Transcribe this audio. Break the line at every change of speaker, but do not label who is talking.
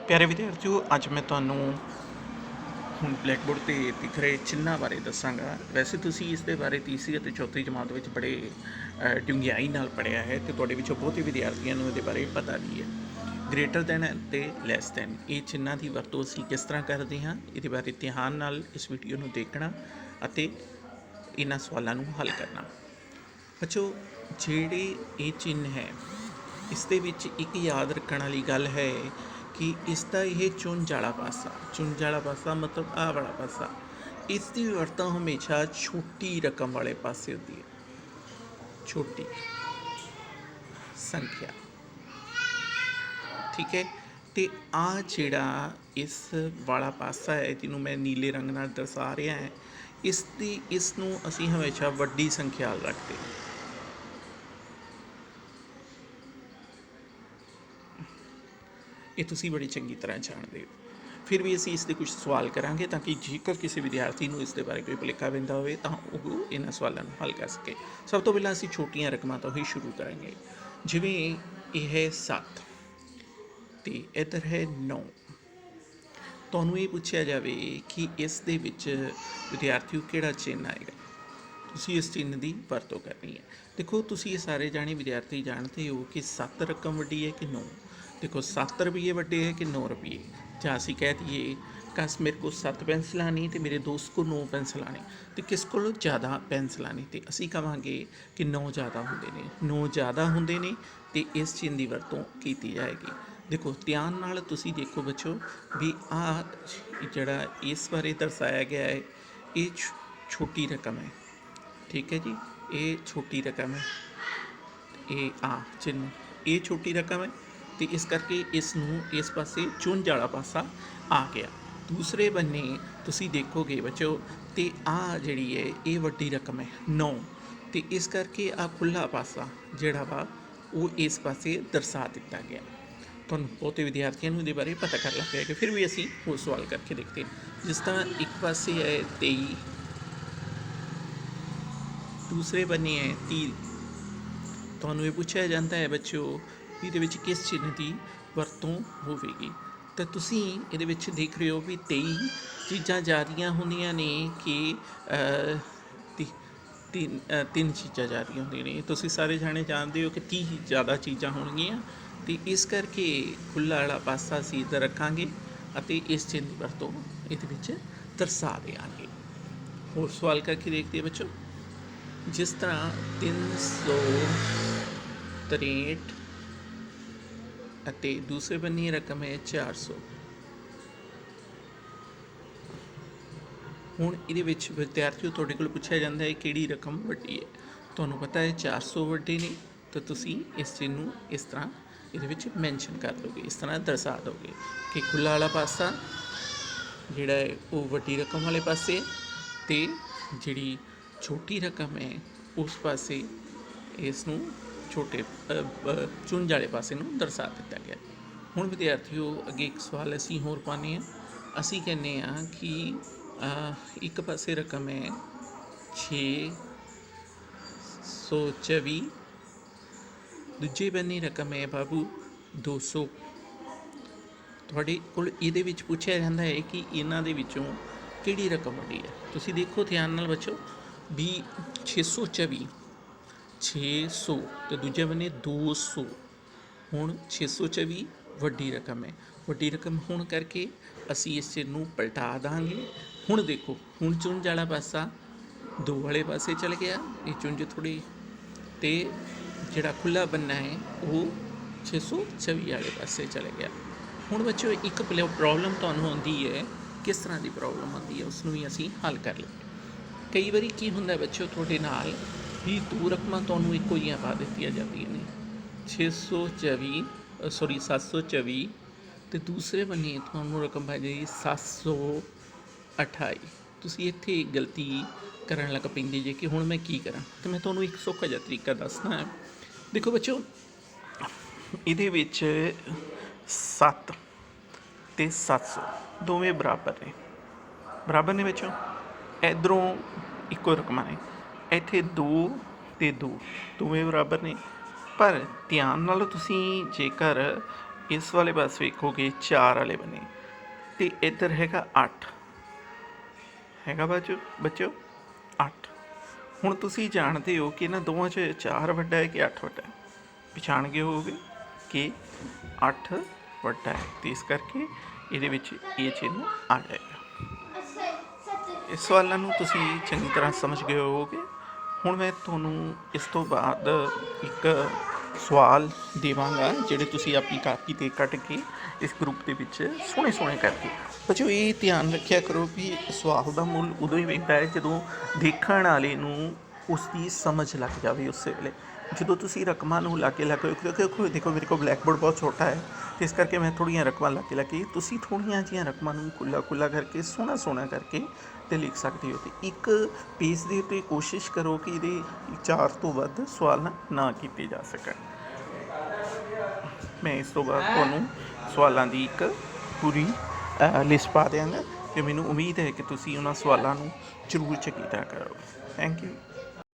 प्यारे विद्यार्थियों, अज मैं तुहानू ਹੁਣ ਬਲੈਕਬੋਰਡ ਤੇ ਦਿਖ ਰਹੇ ਚਿੰਨ੍ਹਾਂ ਬਾਰੇ ਦੱਸਾਂਗਾ। ਵੈਸੇ ਤੁਸੀਂ ਇਸ ਦੇ ਬਾਰੇ ਤੀਸਰੀ ਅਤੇ ਚੌਥੀ ਜਮਾਤ ਵਿੱਚ ਬੜੇ ਡੂੰਘਾਈ ਨਾਲ ਪੜ੍ਹਿਆ ਹੈ ਅਤੇ ਤੁਹਾਡੇ ਵਿੱਚੋਂ ਬਹੁਤੇ ਵਿਦਿਆਰਥੀਆਂ ਨੂੰ ਇਹਦੇ ਬਾਰੇ ਪਤਾ ਵੀ ਹੈ। ਗ੍ਰੇਟਰ ਦੈਨ ਅਤੇ ਲੈਸ ਦੈਨ ਇਹ ਚਿੰਨ੍ਹਾਂ ਦੀ ਵਰਤੋਂ ਅਸੀਂ ਕਿਸ ਤਰ੍ਹਾਂ ਕਰਦੇ ਹਾਂ, ਇਹਦੇ ਬਾਰੇ ਧਿਆਨ ਨਾਲ ਇਸ ਵੀਡੀਓ ਨੂੰ ਦੇਖਣਾ ਅਤੇ ਇਹਨਾਂ ਸਵਾਲਾਂ ਨੂੰ ਹੱਲ ਕਰਨਾ। ਬੱਚੋ, ਜਿਹੜੇ ਇਹ ਚਿੰਨ੍ਹ ਹੈ ਇਸ ਦੇ ਵਿੱਚ ਇੱਕ ਯਾਦ ਰੱਖਣ ਵਾਲੀ ਗੱਲ ਹੈ कि इसका यह चुंझ वाला पासा मतलब आ वाला पासा, इसकी वरतों हमेशा छोटी रकम वाले पासे होती है, छोटी संख्या। ठीक है, तो आ जिहड़ा इस वाला पासा है जिन्हों मैं नीले रंग नाल दर्शा रहा है, इसनूं असीं हमेशा वड्डी संख्या रखते हैं। ये तुसी बड़ी चंगी तरह जानते हो। फिर भी असी इसके कुछ सवाल करांगे ताकि जेकर किसी विद्यार्थी को इसके बारे कोई भुलेखा पैंदा होवे तां ओह इन्हां सवालों को हल कर सके। सब तो पहला असी छोटियां रकमां तो ही शुरू करेंगे। जिवें यह है 7 तो इधर है 9। तुहानूं ये पूछा जाए कि इस दे विच विद्यार्थियों किहड़ा चिन्ह आएगा, तुसी इस चिन्ह की वरतों करनी है। देखो, तुसी ये सारे जाने विद्यार्थी जानते हो कि 7 रकम वड्डी है कि 9। देखो, 7 रुपये वड्डे है कि 9 रुपये। ਜਾਂ ਅਸੀਂ ਕਹਿ ਦਈਏ कस मेरे को 7 पेंसिलां ने तो मेरे दोस्त को 9 पेंसिलां ने, तो किस को ज़्यादा पेंसिलां ने, तो असी कहांगे कि 9 ज़्यादा होंदे ने। 9 ज़्यादा होंदे ने तो इस चिन्ह की वरतों की जाएगी। देखो, ध्यान नाल तुसी देखो बच्चों भी आ जिहड़ा इस बारे दर्शाया गया है ये छोटी रकम है। ठीक है जी, ये छोटी रकम है, ये चिन्ह ये छोटी रकम है तो इस करके इसनूं इस पासे चुंझ वाला पासा आ गया। दूसरे बन्ने तुसी देखोगे बच्चों तो आ जिहड़ी है ये वड्डी रकम है 9, तो इस करके आ खुला पासा जिहड़ा वा वो इस पासे दर्शा दिता गया। तुहानूं बहुते विद्यार्थियों को इहदे बारे पता कर लग गया। फिर भी असी वो सवाल करके देखते हैं। जिस तरह एक पासे है 23, दूसरे बन्ने है 30। तुहानूं ये पूछा जाता है बच्चों ਇਹਦੇ ਵਿੱਚ किस चिन्ह की वरतों होगी, तो तुसी ਇਹਦੇ ਵਿੱਚ देख रहे हो भी 23 चीज़ां जा रही होंदियां ने कि तीन चीज़ां जा रही होंदियां ने। तुसी सारे जाने जानते हो कि 30 ज़्यादा चीज़ां होणगियां, तो इस करके खुला वाला पासा असीं इधर रखांगे ਅਤੇ इस चिन्ह की वरतों ਇਹਦੇ ਵਿੱਚ दर्शा देंगे। होर सवाल करके देखते हैं बच्चों। जिस तरह 363 ਅਤੇ दूसरे बन्नी रकम है 400। ਹੁਣ ਇਹਦੇ ਵਿੱਚ ਵਿਦਿਆਰਥੀਓ ਤੁਹਾਡੇ ਕੋਲ ਪੁੱਛਿਆ ਜਾਂਦਾ ਹੈ ਕਿਹੜੀ ਰਕਮ ਵੱਡੀ ਹੈ। ਤੁਹਾਨੂੰ ਪਤਾ ਹੈ 400 ਵੱਡੇ ਨੇ, ਤਾਂ ਤੁਸੀਂ ਇਸ ਚੀਜ਼ ਨੂੰ ਇਸ ਤਰ੍ਹਾਂ ਇਹਦੇ ਵਿੱਚ ਮੈਂਸ਼ਨ ਕਰ ਦੋਗੇ, ਇਸ ਤਰ੍ਹਾਂ ਦਰਸਾ ਦੋਗੇ ਕਿ ਖੁੱਲਾ ਵਾਲਾ ਪਾਸਾ ਜਿਹੜਾ ਹੈ ਉਹ ਵੱਡੀ ਰਕਮ ਵਾਲੇ ਪਾਸੇ ਅਤੇ ਜਿਹੜੀ ਛੋਟੀ ਰਕਮ ਹੈ ਉਸ ਪਾਸੇ ਇਸ ਨੂੰ छोटे चुंझ वाले पासे नूं दर्शा दिता गया। हुण विद्यार्थियों अगे एक सवाल असी होर पाने असी कहने कि एक पासे रकम है 624, दूजे बन्ने रकम है बाबू 200। तुहाडे कोल इहदे विच पुछया जांदा है कि इन्हां दे विचों किहड़ी रकम वड्डी है। तुसीं देखो ध्यान नाल बच्चों भी 624 600 तो दूजे बने 200। हुण 624 वड्डी रकम है, वड्डी रकम होने करके असी इस चिन्ह नूं पलटा देंगे। हुण देखो, हुण चुंझ वाला पासा 2 वाले पासे चल गया, ये चुंझ थोड़ी तो जिहड़ा खुला बन्ना है वो 624 वाले पासे चले गया। हुण बच्चों एक प्रॉब्लम तुहानूं आउंदी है, किस तरह की प्रॉब्लम आउंदी है उसनूं भी असी हल कर लईए। कई बारी की हुंदा बच्चों तुहाडे नाल भी 2 रकमां तुहानूं इक्को जिहियां पा दित्तियां जांदियां ने 724 तो दूसरे बन्ने तुहानूं रकम पै जाएगी 728। तुसीं इत्थे गलती करन लग पैंदे जे कि हुण मैं की करां, तो मैं तुहानूं एक सौखा जिहा तरीका दसदा है। देखो बच्चों, इहदे विच 7 ते 700 दोवें बराबर ने बच्चों। इधरों इक्को रकमां ने, ਇੱਥੇ 2 ਤੇ 2 ਦੋਵੇਂ ਬਰਾਬਰ ਨੇ। पर ध्यान नाल तुसीं जेकर ਇਸ ਵਾਲੇ ਪਾਸ ਵੇਖੋਗੇ 4 ਵਾਲੇ ਬਣੇ ਤੇ ਇੱਧਰ ਹੈਗਾ 8 ਹੈਗਾ ਬੱਚਿਓ 8। ਹੁਣ ਤੁਸੀਂ ਜਾਣਦੇ ਹੋ ਕਿ ਇਹਨਾਂ ਦੋਵਾਂ 'ਚ 4 ਵੱਡਾ ਹੈ ਕਿ 8 ਵੱਡਾ ਹੈ। ਪਛਾਣ ਗਏ ਹੋਵੋਗੇ ਕਿ 8 ਵੱਡਾ ਹੈ ਅਤੇ ਇਸ ਕਰਕੇ ਇਹਦੇ ਵਿੱਚ ਇਹ ਚਿੰਨ੍ਹ ਆ ਜਾਏਗਾ। ਇਸ ਸਵਾਲਾਂ ਨੂੰ ਤੁਸੀਂ ਚੰਗੀ ਤਰ੍ਹਾਂ ਸਮਝ ਗਏ ਹੋਵੋਗੇ। ਹੁਣ ਮੈਂ ਤੁਹਾਨੂੰ ਇਸ ਤੋਂ ਬਾਅਦ ਇੱਕ ਸਵਾਲ ਦੇਵਾਂਗਾ ਜਿਹੜੇ ਤੁਸੀਂ ਆਪਣੀ ਕਾਪੀ 'ਤੇ ਕੱਢ ਕੇ ਇਸ ਗਰੁੱਪ ਦੇ ਵਿੱਚ ਸੋਹਣੇ ਕਰਕੇ ਬੱਚਿਓ ਇਹ ਧਿਆਨ ਰੱਖਿਆ ਕਰੋ ਵੀ ਸਵਾਲ ਦਾ ਮੁੱਲ ਉਦੋਂ ਹੀ ਪੈਂਦਾ ਹੈ ਜਦੋਂ ਦੇਖਣ ਵਾਲੇ ਨੂੰ ਉਸ ਦੀ ਸਮਝ ਲੱਗ ਜਾਵੇ। ਉਸੇ ਵੇਲੇ ਜਦੋਂ ਤੁਸੀਂ ਰਕਮਾਂ ਨੂੰ ਲਾ ਕੇ ਦੇਖੋ ਮੇਰੇ ਕੋਲ ਬਲੈਕ ਬੋਰਡ ਬਹੁਤ ਛੋਟਾ ਹੈ ਅਤੇ ਇਸ ਕਰਕੇ ਮੈਂ ਥੋੜ੍ਹੀਆਂ ਰਕਮਾਂ ਲਾ ਕੇ ਤੁਸੀਂ ਥੋੜ੍ਹੀਆਂ ਜਿਹੀਆਂ ਰਕਮਾਂ ਨੂੰ ਖੁੱਲ੍ਹਾ ਕਰਕੇ ਸੋਹਣਾ ਕਰਕੇ ਅਤੇ ਲਿਖ ਸਕਦੇ ਹੋ। ਅਤੇ ਇੱਕ ਪੇਜ ਦੇ ਉੱਤੇ ਕੋਸ਼ਿਸ਼ ਕਰੋ ਕਿ ਇਹਦੇ 4 ਤੋਂ ਵੱਧ ਸਵਾਲ ਨਾ ਕੀਤੇ ਜਾ ਸਕਣ। ਮੈਂ ਇਸ ਤੋਂ ਬਾਅਦ ਤੁਹਾਨੂੰ ਸਵਾਲਾਂ ਦੀ ਇੱਕ ਪੂਰੀ ਲਿਸਟ ਪਾ ਦਿਆਂਗਾ ਅਤੇ ਮੈਨੂੰ ਉਮੀਦ ਹੈ ਕਿ ਤੁਸੀਂ ਉਹਨਾਂ ਸਵਾਲਾਂ ਨੂੰ ਜ਼ਰੂਰ ਚੰਗੀ ਤਰ੍ਹਾਂ ਕਰੋਗੇ। Thank you.